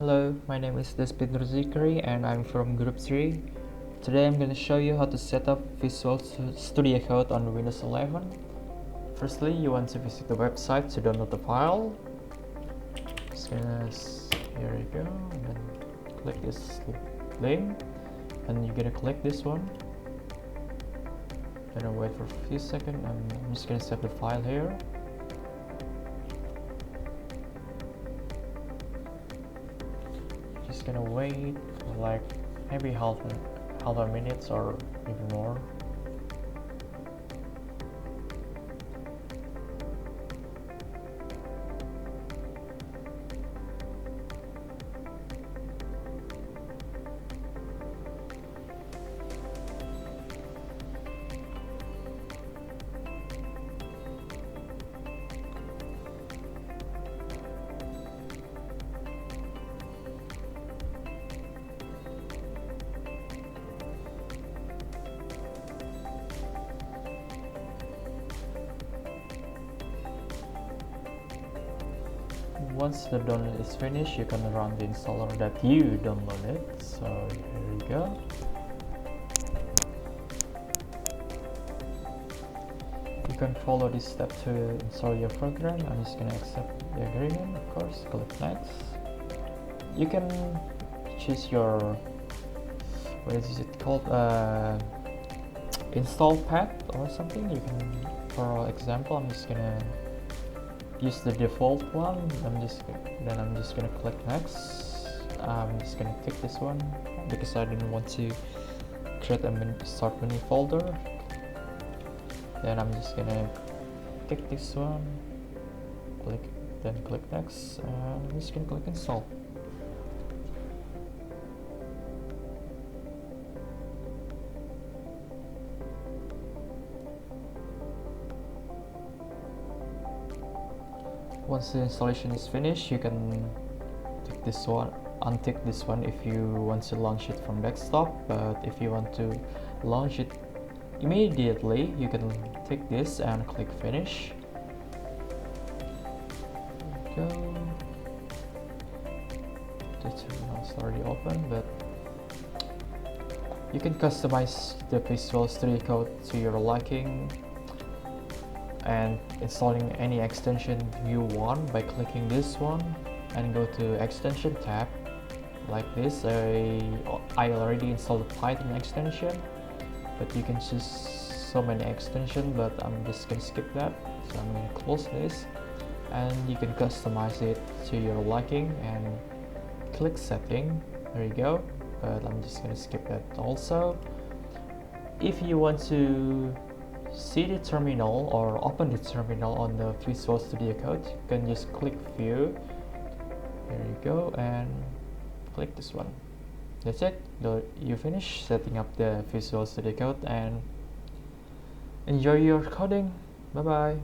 Hello, my name is Despin Zikri and I'm from Group 3. Today I'm going to show you how to set up Visual Studio Code on Windows 11. Firstly, you want to visit the website to download the file. Here you go, and then click this link, and you're going to click this one. Then wait for a few seconds, and I'm just going to save the file here. Just gonna wait for like maybe half a minute or even more. Once the download is finished, you can run the installer that you downloaded. So here you go. You can follow this step to install your program. I'm just gonna accept the agreement, of course. Click next. You can choose your, what is it called, install path or something. You can, for example, I'm just gonna use the default one. I'm just gonna click next. I'm just gonna tick this one because I didn't want to create a start menu folder. Then I'm just gonna tick this one, click next, and I'm just gonna click install. Once the installation is finished, you can tick this one, untick this one if you want to launch it from desktop. But if you want to launch it immediately, you can tick this and click finish. There we go. The terminal is already open, but you can customize the Visual Studio Code to your liking and installing any extension you want by clicking this one and go to extension tab like this. I already installed the Python extension, but you can choose so many extensions, but I'm just gonna skip that. So I'm gonna close this, and you can customize it to your liking and click setting. There you go, but I'm just gonna skip that also. If you want to see the terminal or open the terminal on the Visual Studio Code, you can just click view. There you go, and click this one. That's it. You finish setting up the Visual Studio Code and enjoy your coding. Bye bye.